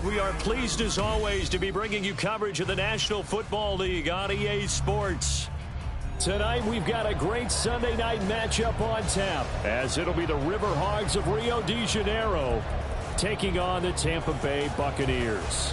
We are pleased as always to be bringing you coverage of the National Football League on EA Sports. Tonight we've got a great Sunday night matchup on tap, as it'll be the River Hogs of Rio de Janeiro taking on the Tampa Bay Buccaneers.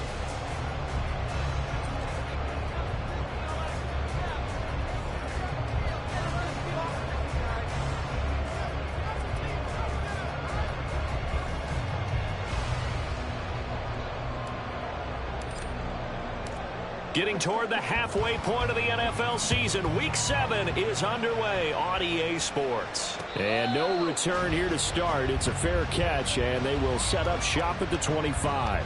Getting toward the halfway point of the NFL season, Week 7 is underway on EA Sports. And no return here to start. It's a fair catch, and they will set up shop at the 25.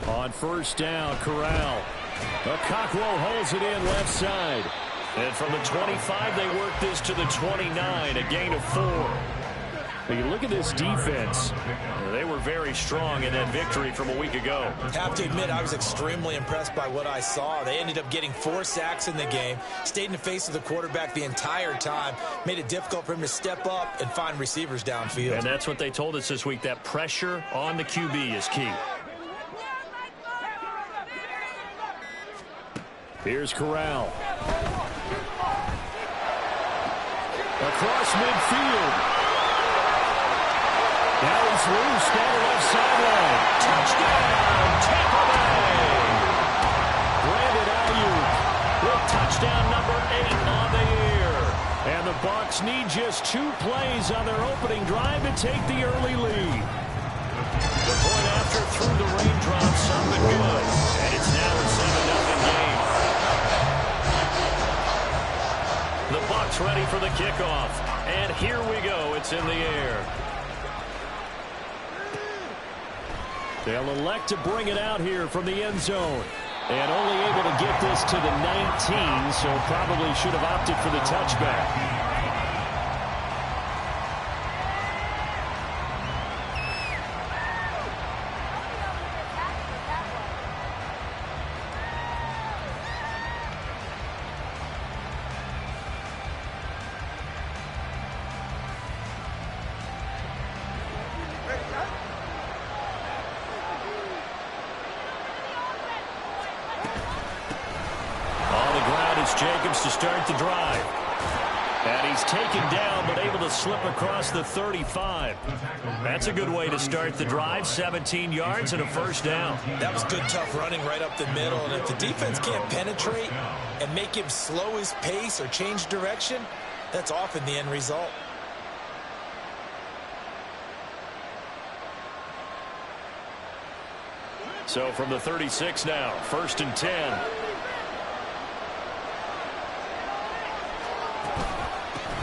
On first down, Corral. Okakwo holds it in left side. And from the 25, they work this to the 29, a gain of 4. But you look at this defense. They were very strong in that victory from a week ago. Have to admit, I was extremely impressed by what I saw. They ended up getting 4 sacks in the game, stayed in the face of the quarterback the entire time, made it difficult for him to step up and find receivers downfield. And that's what they told us this week, that pressure on the QB is key. Here's Corral. Across midfield. Now he's loose down the left sideline. Touchdown, Tampa Bay. Brandon Ayuk with touchdown number 8 on the year. And the Bucs need just 2 plays on their opening drive to take the early lead. The point after through the raindrops, something good. And it's now a 7-0 game. The Bucs ready for the kickoff. And here we go. It's in the air. They'll elect to bring it out here from the end zone. And only able to get this to the 19, so probably should have opted for the touchback. Jacobs to start the drive. And he's taken down, but able to slip across the 35. That's a good way to start the drive. 17 yards and a first down. That was good, tough running right up the middle. And if the defense can't penetrate and make him slow his pace or change direction, that's often the end result. So from the 36 now, 1st and 10.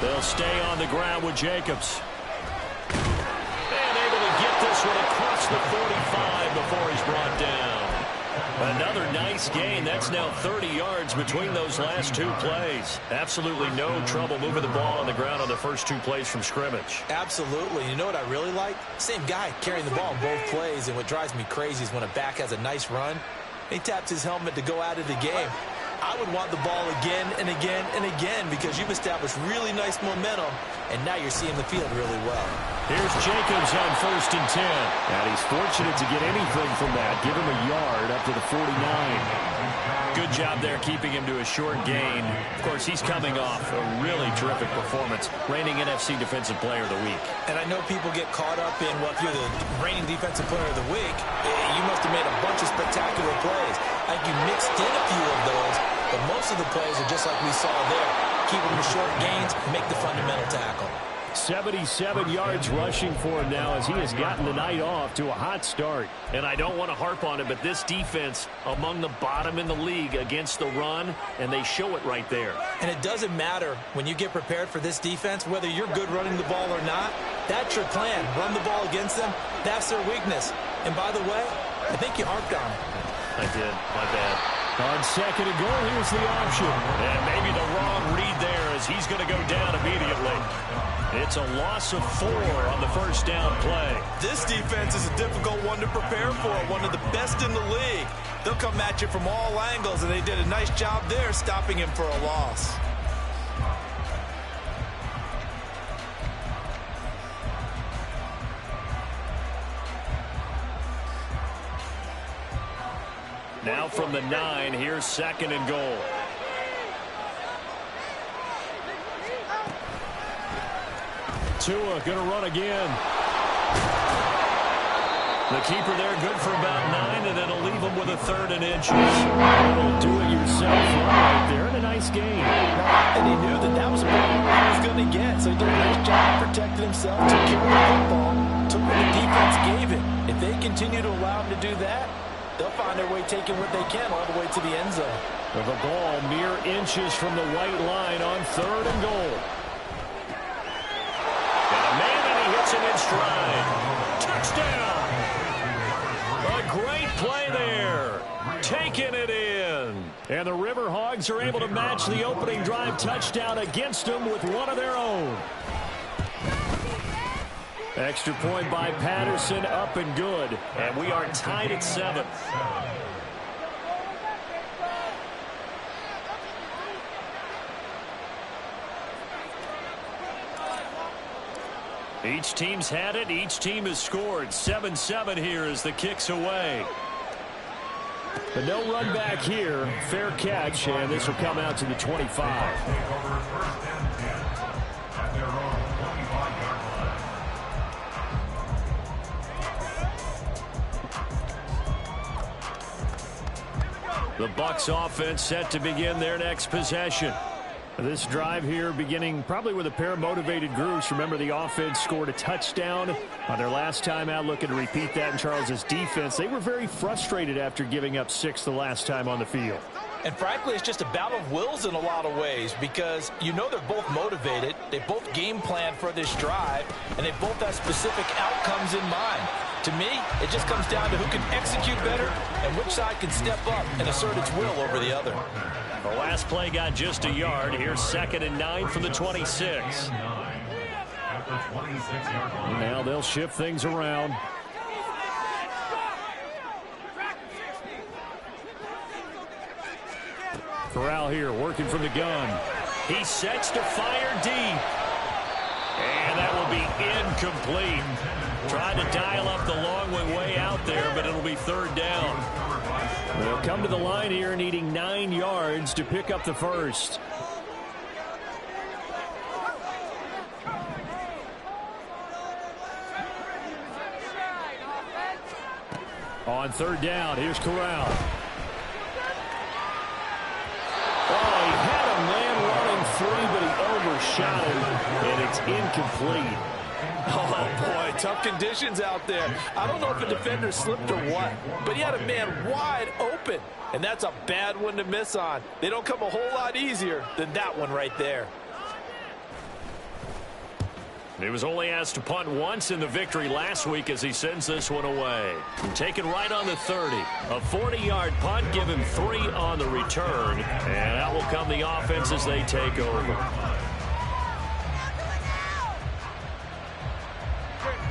They'll stay on the ground with Jacobs. And able to get this one across the 45 before he's brought down. Another nice gain. That's now 30 yards between those last 2 plays. Absolutely no trouble moving the ball on the ground on the first 2 plays from scrimmage. Absolutely. You know what I really like? Same guy carrying the ball both plays. And what drives me crazy is when a back has a nice run, he taps his helmet to go out of the game. I would want the ball again and again and again because you've established really nice momentum, and now you're seeing the field really well. Here's Jacobs on 1st and 10. And he's fortunate to get anything from that. Give him a yard up to the 49. Good job there keeping him to a short gain. Of course, he's coming off a really terrific performance, reigning NFC Defensive Player of the Week. And I know people get caught up in, well, if you're the reigning Defensive Player of the Week, you must have made a bunch of spectacular plays. I think you mixed in a few of those, but most of the plays are just like we saw there. Keep them to short gains, make the fundamental tackle. 77 yards rushing for him now as he has gotten the night off to a hot start. And I don't want to harp on it, but this defense among the bottom in the league against the run, and they show it right there. And it doesn't matter when you get prepared for this defense, whether you're good running the ball or not. That's your plan. Run the ball against them. That's their weakness. And by the way, I think you harped on it. I did. My bad. On second and goal, here's the option. And maybe the wrong read there as he's going to go down immediately. It's a loss of 4 on the first down play. This defense is a difficult one to prepare for, one of the best in the league. They'll come at you from all angles, and they did a nice job there stopping him for a loss. Now from the 9, here's second and goal. Tua going to run again. The keeper there good for about 9, and it'll leave him with a 3rd and inches. A little do-it-yourself right there, and a nice game. And he knew that was about all he was going to get, so he did a nice job protecting himself, took care of the football, took what the defense gave him. If they continue to allow him to do that, they'll find their way taking what they can all the way to the end zone. With the ball mere inches from the white line on 3rd and goal. And a man, and he hits him in stride. Touchdown! A great play there. Taking it in. And the River Hogs are able to match the opening drive touchdown against them with one of their own. Extra point by Patterson, up and good. And we are tied at 7. Each team's had it. Each team has scored. 7-7 here as the kick's away. But no run back here. Fair catch, and this will come out to the 25. The Bucs offense set to begin their next possession. This drive here beginning probably with a pair of motivated groups. Remember, the offense scored a touchdown on their last time out, looking to repeat that in Charles's defense. They were very frustrated after giving up 6 the last time on the field. And frankly, it's just a battle of wills in a lot of ways because you know they're both motivated. They both game plan for this drive, and they both have specific outcomes in mind. To me, it just comes down to who can execute better and which side can step up and assert its will over the other. The last play got just a yard. Here's 2nd and 9 from the 26. Now they'll shift things around. Corral here working from the gun. He sets to fire deep. And that will be incomplete. Tried to dial up the long way out there, but it'll be 3rd down. They'll come to the line here needing 9 yards to pick up the first. On 3rd down, here's Corral. Oh, he had a man running free, but he overshot him, and it's incomplete. Oh, boy, tough conditions out there. I don't know if a defender slipped or what, but he had a man wide open, and that's a bad one to miss on. They don't come a whole lot easier than that one right there. He was only asked to punt once in the victory last week as he sends this one away. Taken right on the 30. A 40-yard punt, give him 3 on the return, and out will come the offense as they take over.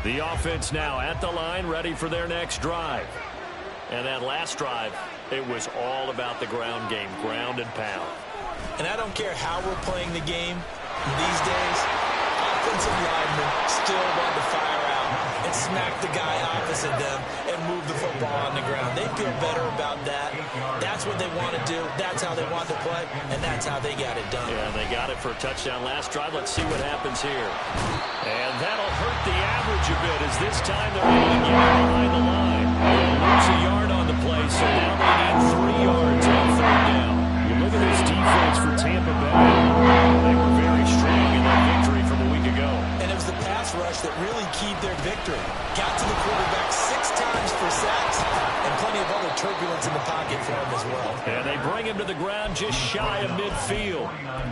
The offense now at the line, ready for their next drive. And that last drive, it was all about the ground game, ground and pound. And I don't care how we're playing the game these days, offensive linemen still want to fire out and smack the guy opposite them and move the football on the ground. They feel better about that. That's what they want to do. That's how they want to play, and that's how they got it done. Yeah, they got it for a touchdown last drive. Let's see what happens here. And that'll hurt the average a bit as this time they're able to get it behind the line. They'll lose a yard on the play, so now they need 3 yards on 3rd down. You look at this defense for Tampa Bay. They were very strong in that victory from a week ago. And it was the pass rush that really keyed their victory. Got to the quarterback 6 times for sacks and plenty of other turbulence in the pocket for him as well. And they bring him to the ground just shy of midfield.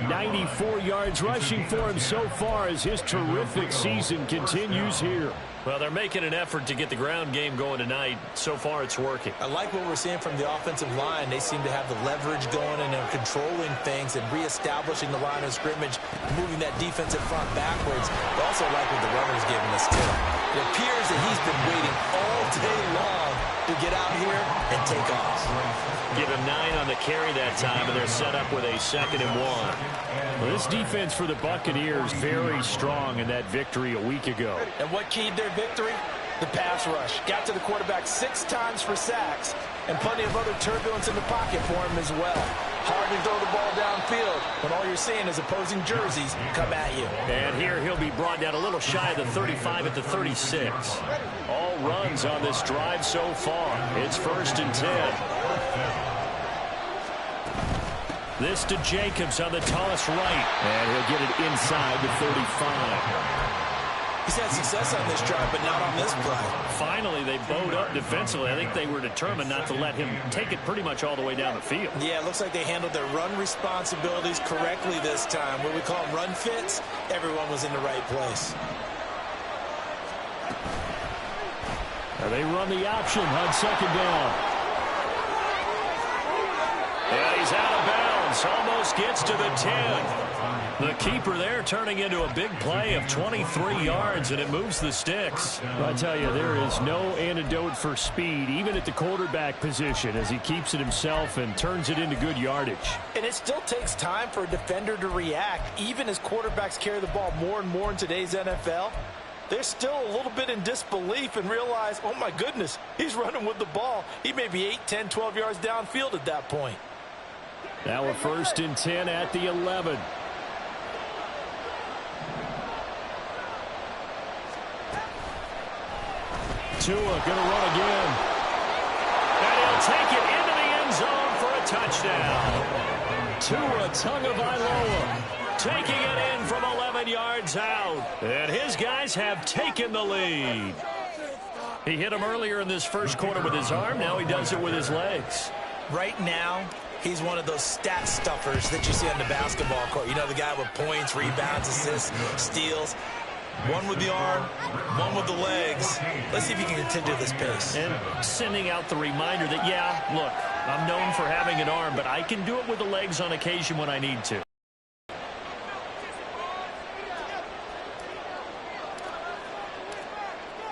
94 yards rushing for him so far as his terrific season continues here. Well, they're making an effort to get the ground game going tonight. So far, it's working. I like what we're seeing from the offensive line. They seem to have the leverage going, and they're controlling things and reestablishing the line of scrimmage, moving that defensive front backwards. I also like what the runner's giving us, too. It appears that he's been waiting all day long to get out here and take off. Give him 9 on the carry that time, and they're set up with a 2nd and 1. Well, this defense for the Buccaneers very strong in that victory a week ago. And what keyed their victory? The pass rush. Got to the quarterback 6 times for sacks, and plenty of other turbulence in the pocket for him as well. Hard to throw the ball downfield when all you're seeing is opposing jerseys come at you. And here he'll be brought down a little shy of the 35 at the 36. All runs on this drive so far. It's 1st and 10. This to Jacobs on the toss right. And he'll get it inside the 35. He's had success on this drive, but not on this play. Finally, they bowed up defensively. I think they were determined not to let him take it pretty much all the way down the field. Yeah, it looks like they handled their run responsibilities correctly this time. What we call them run fits, everyone was in the right place. Now they run the option on 2nd down. Yeah, he's out of bounds. Almost gets to the 10. The keeper there turning into a big play of 23 yards, and it moves the sticks. I tell you, there is no antidote for speed, even at the quarterback position, as he keeps it himself and turns it into good yardage. And it still takes time for a defender to react, even as quarterbacks carry the ball more and more in today's NFL. They're still a little bit in disbelief and realize, oh my goodness, he's running with the ball. He may be 8, 10, 12 yards downfield at that point. Now a 1st and 10 at the 11. Tua going to run again. And he'll take it into the end zone for a touchdown. Tua Tagovailoa taking it in from 11 yards out. And his guys have taken the lead. He hit him earlier in this first quarter with his arm. Now he does it with his legs. Right now, he's one of those stat stuffers that you see on the basketball court. You know, the guy with points, rebounds, assists, steals. One with the arm, one with the legs. Let's see if he can continue this pace. And sending out the reminder that, yeah, look, I'm known for having an arm, but I can do it with the legs on occasion when I need to.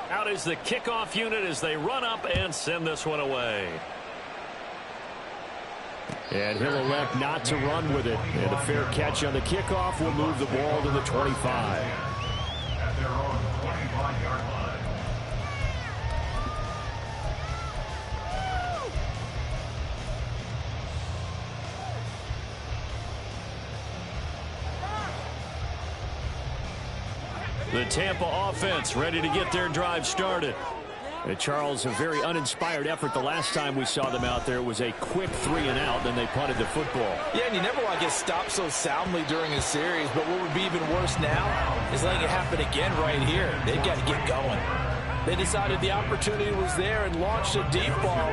Out is the kickoff unit as they run up and send this one away. And he'll elect not to run with it. And a fair catch on the kickoff will move the ball to the 25. Their own 25-yard line. The Tampa offense ready to get their drive started. Charles, a very uninspired effort the last time we saw them out there. Was a quick 3-and-out, then they punted the football. Yeah, and you never want to get stopped so soundly during a series, but what would be even worse now is letting it happen again right here. They've got to get going. They decided the opportunity was there and launched a deep ball,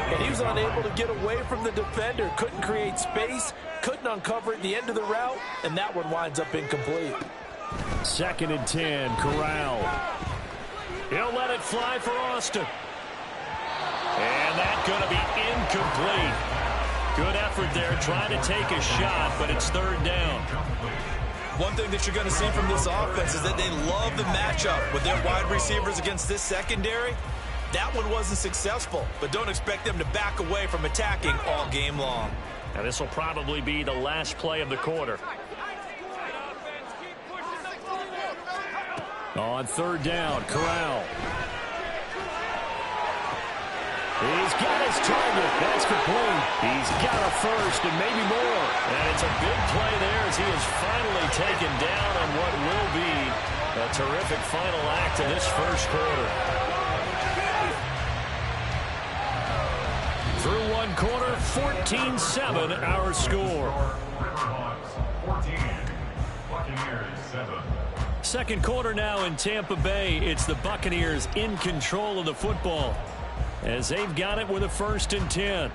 and he was unable to get away from the defender. Couldn't create space, couldn't uncover at the end of the route, and that one winds up incomplete. 2nd and 10, Corral. He'll let it fly for Austin. And that's going to be incomplete. Good effort there, trying to take a shot, but it's 3rd down. One thing that you're going to see from this offense is that they love the matchup with their wide receivers against this secondary. That one wasn't successful, but don't expect them to back away from attacking all game long. Now this will probably be the last play of the quarter. On 3rd down, Corral. He's got his target. That's complete. He's got a first and maybe more. And it's a big play there as he is finally taken down on what will be a terrific final act in this first quarter. Through one quarter, 14-7 our score. 14, Buccaneers 7. Second quarter now in Tampa Bay. It's the Buccaneers in control of the football. as they've got it with a 1st and 10.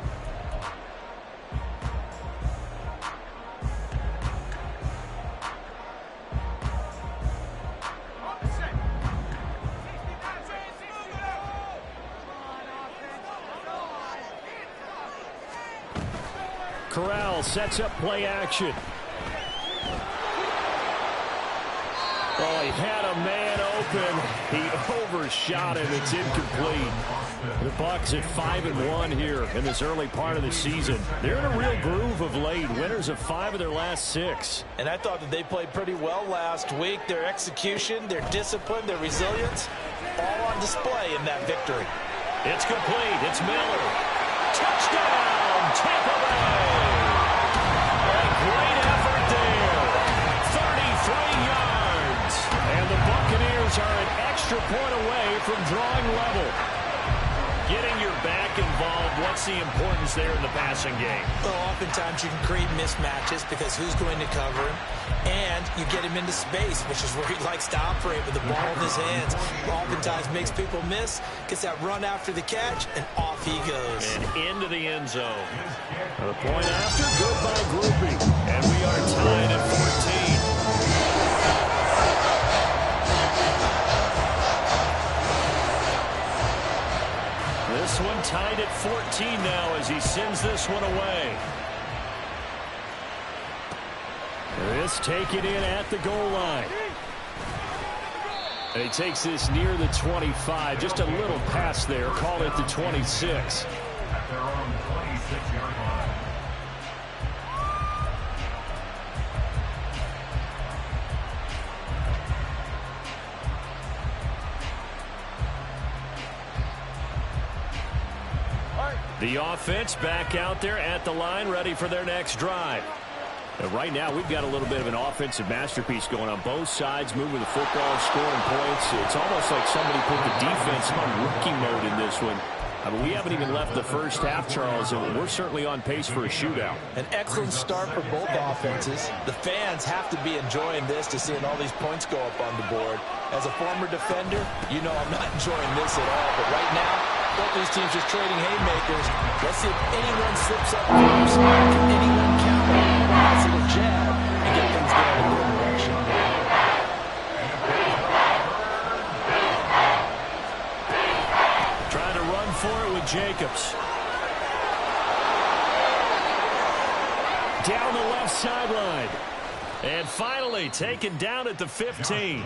Corral sets up play action. Oh, he had a man open. He overshot him. It's incomplete. The Bucs at 5-1 here in this early part of the season. They're in a real groove of late. Winners of 5 of their last 6. And I thought that they played pretty well last week. Their execution, their discipline, their resilience, all on display in that victory. It's complete. It's Miller. Touchdown, Tampa Bay. A great effort there. 33 yards. And the Buccaneers are an extra point away from drawing level. Getting your back involved, what's the importance there in the passing game? Well, oftentimes you can create mismatches because who's going to cover him? And you get him into space, which is where he likes to operate with the ball in his hands. Oftentimes makes people miss, gets that run after the catch, and off he goes. And into the end zone. The point after, good by grouping. And we are tied at 14. This one tied at 14 now as he sends this one away. This taken in at the goal line. And he takes this near the 25. Just a little pass there. Call it the 26. The offense back out there at the line, ready for their next drive. And right now, we've got a little bit of an offensive masterpiece going on both sides, moving the football, scoring points. It's almost like somebody put the defense on rookie mode in this one. I mean, we haven't even left the first half, Charles, and we're certainly on pace for a shootout. An excellent start for both offenses. The fans have to be enjoying this to seeing all these points go up on the board. As a former defender, you know I'm not enjoying this at all. But right now, both these teams just trading haymakers. Let's see if anyone slips up first. Can anyone counter a nice little jab and get things going in their direction? Trying to run for it with Jacobs. Down the left sideline. And finally taken down at the 15.